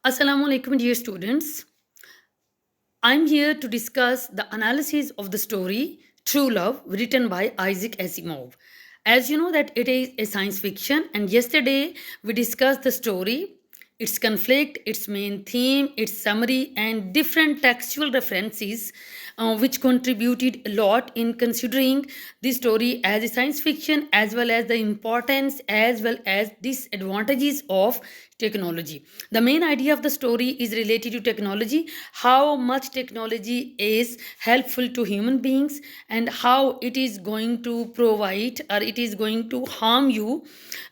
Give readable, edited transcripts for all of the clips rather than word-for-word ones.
Assalamu alaikum, dear students. I'm here to discuss the analysis of the story True Love, written by Isaac Asimov. As you know that it is a science fiction, and yesterday we discussed the story, its conflict, its main theme, its summary, and different textual references, which contributed a lot in considering this story as a science fiction, as well as the importance as well as disadvantages of technology. The main idea of the story is related to technology, how much technology is helpful to human beings, and how it is going to provide or it is going to harm you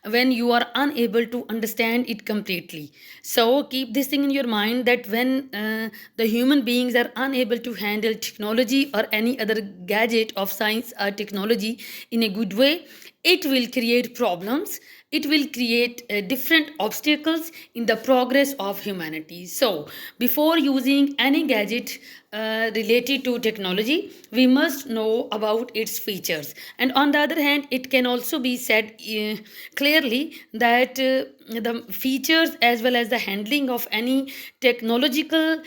when you are unable to understand it completely. So keep this thing in your mind that when the human beings are unable to handle technology or any other gadget of science or technology in a good way, it will create problems, it will create different obstacles in the progress of humanity. So before using any gadget related to technology, we must know about its features. And on the other hand, it can also be said clearly that the features as well as the handling of any technological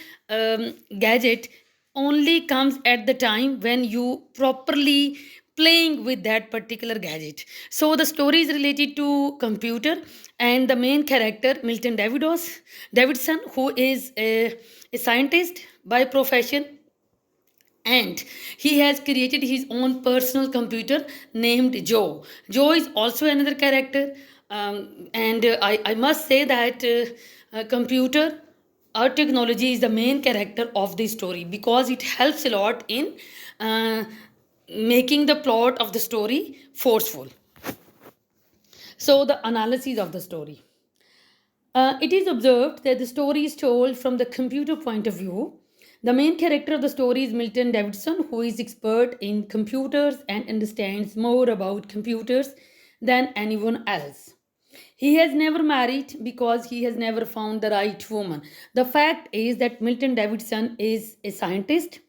gadget only comes at the time when you properly playing with that particular gadget. So the story is related to computer, and the main character Milton Davidson, who is a scientist by profession, and he has created his own personal computer named Joe. Joe is also another character, and I must say that computer or technology is the main character of the story because it helps a lot in uh, making the plot of the story forceful. So, the analysis of the story. It is observed that the story is told from the computer point of view. The main character of the story is Milton Davidson, who is expert in computers and understands more about computers than anyone else. He has never married because he has never found the right woman. The fact is that Milton Davidson is a scientist,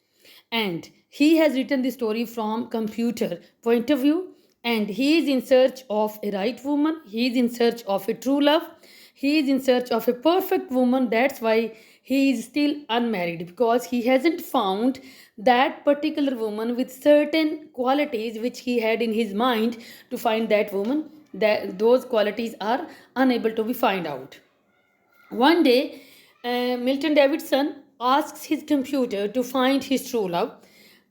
and he has written the story from computer point of view, and he is in search of a right woman, he is in search of a true love, he is in search of a perfect woman. That's why he is still unmarried, because he hasn't found that particular woman with certain qualities which he had in his mind to find that woman. That those qualities are unable to be found out. One day, Milton Davidson asks his computer to find his true love.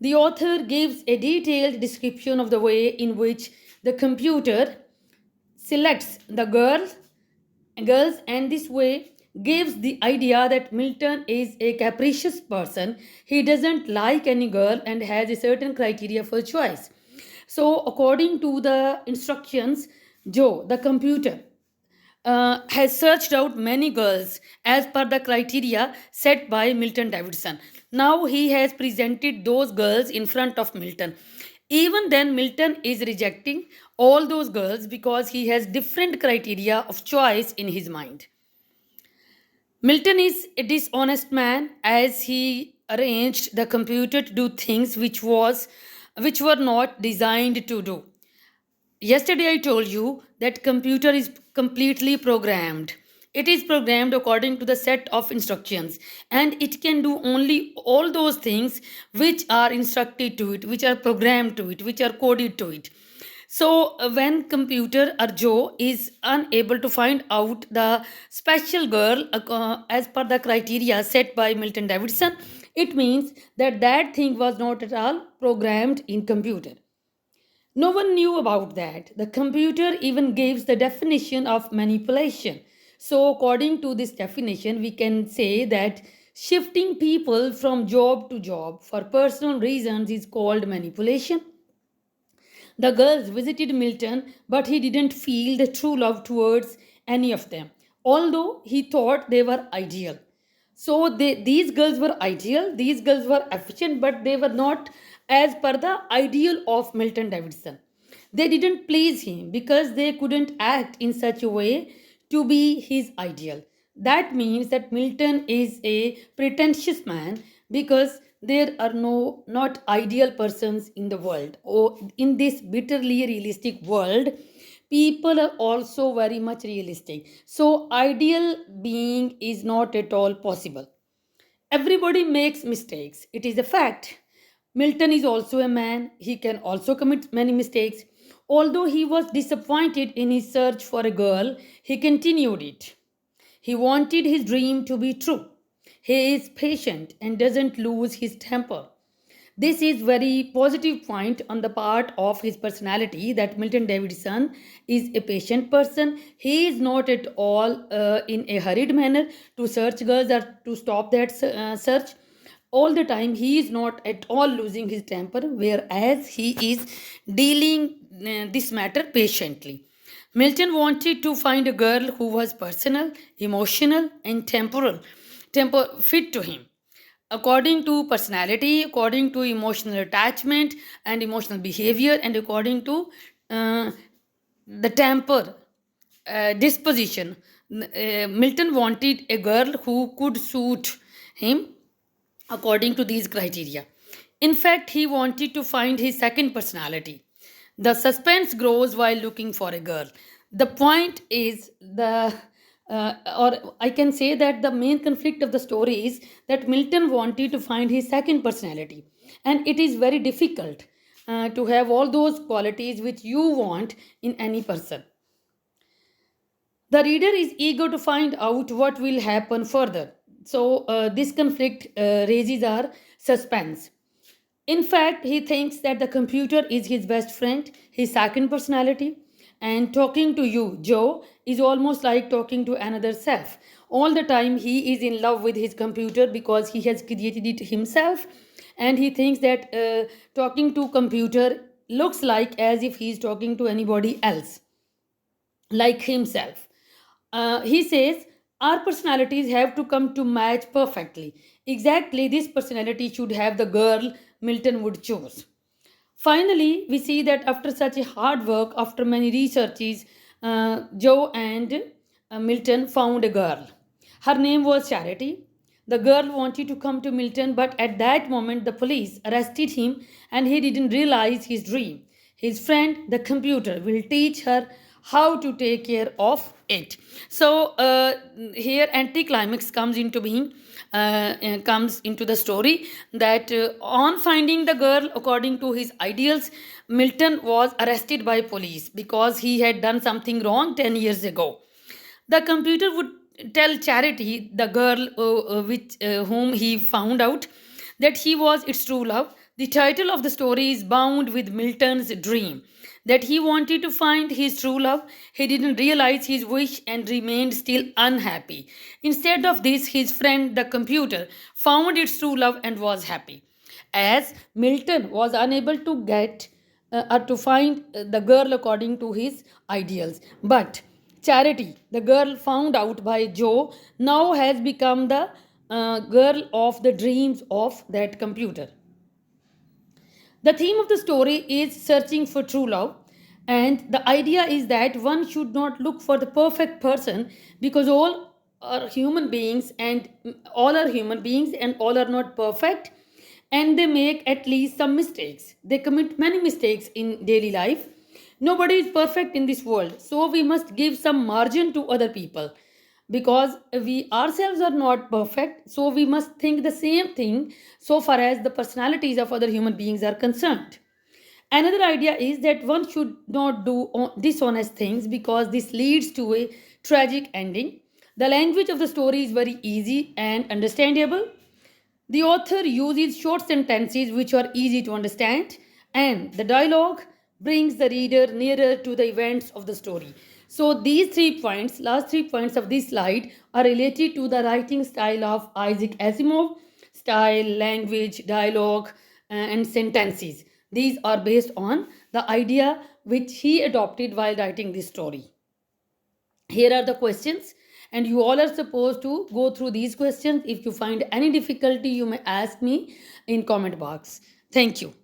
The author gives a detailed description of the way in which the computer selects the girls, and this way gives the idea that Milton is a capricious person. He doesn't like any girl and has a certain criteria for choice. So according to the instructions, Joe, the computer, has searched out many girls as per the criteria set by Milton Davidson. Now he has presented those girls in front of Milton. Even then, Milton is rejecting all those girls because he has different criteria of choice in his mind. Milton is a dishonest man as he arranged the computer to do things which were not designed to do. Yesterday I told you that computer is completely programmed. It is programmed according to the set of instructions, and it can do only all those things which are instructed to it, which are programmed to it, which are coded to it. So when computer or Joe is unable to find out the special girl as per the criteria set by Milton Davidson, it means that that thing was not at all programmed in computer. No one knew about that. The computer even gives the definition of manipulation. So, according to this definition, we can say that shifting people from job to job for personal reasons is called manipulation. The girls visited Milton, but he didn't feel the true love towards any of them, although he thought they were ideal. So these girls were ideal, these girls were efficient, but they were not as per the ideal of Milton Davidson. They didn't please him because they couldn't act in such a way to be his ideal. That means that Milton is a pretentious man because there are not ideal persons in the world, or in this bitterly realistic world. people are also very much realistic. So, ideal being is not at all possible. Everybody makes mistakes. It is a fact. Milton is also a man. He can also commit many mistakes. Although he was disappointed in his search for a girl, he continued it. He wanted his dream to be true. He is patient and doesn't lose his temper. This is very positive point on the part of his personality that Milton Davidson is a patient person. He is not at all in a hurried manner to search girls or to stop that search. All the time he is not at all losing his temper, whereas he is dealing this matter patiently. Milton wanted to find a girl who was personal, emotional, and temper fit to him according to personality, according to emotional attachment and emotional behavior, and according to uh, the temper disposition. Milton wanted a girl who could suit him according to these criteria. In fact, he wanted to find his second personality. The suspense grows while looking for a girl. The point is or I can say that the main conflict of the story is that Milton wanted to find his second personality, and it is very difficult to have all those qualities which you want in any person. The reader is eager to find out what will happen further. So, this conflict raises our suspense. In fact, he thinks that the computer is his best friend, his second personality, and talking to you, Joe, is almost like talking to another self. All the time, he is in love with his computer because he has created it himself, and he thinks that talking to computer looks like as if he is talking to anybody else like himself. He says, our personalities have to come to match perfectly. Exactly, this personality should have the girl Milton would choose. Finally, we see that after such a hard work, after many researches, Joe and Milton found a girl. Her name was Charity. The girl wanted to come to Milton, but at that moment, the police arrested him and he didn't realize his dream. His friend, the computer, will teach her how to take care of it. So, here anticlimax comes into being. Comes into the story that on finding the girl according to his ideals, Milton was arrested by police because he had done something wrong 10 years ago. The computer would tell Charity, the girl which whom he found out, that he was its true love. The title of the story is bound with Milton's dream that he wanted to find his true love. He didn't realize his wish and remained still unhappy. Instead of this, his friend, the computer, found its true love and was happy. As Milton was unable to get or to find the girl according to his ideals. But Charity, the girl found out by Joe, now has become the girl of the dreams of that computer. The theme of the story is searching for true love, and the idea is that one should not look for the perfect person because all are human beings and all are not perfect, and they make at least some mistakes. They commit many mistakes in daily life. Nobody is perfect in this world, so we must give some margin to other people because we ourselves are not perfect, so we must think the same thing so far as the personalities of other human beings are concerned. Another idea is that one should not do dishonest things because this leads to a tragic ending. The language of the story is very easy and understandable. The author uses short sentences which are easy to understand, and the dialogue brings the reader nearer to the events of the story. So, these 3 points, last 3 points of this slide, are related to the writing style of Isaac Asimov style, language, dialogue, and sentences. These are based on the idea which he adopted while writing this story. Here are the questions, and you all are supposed to go through these questions. If you find any difficulty, you may ask me in comment box. Thank you.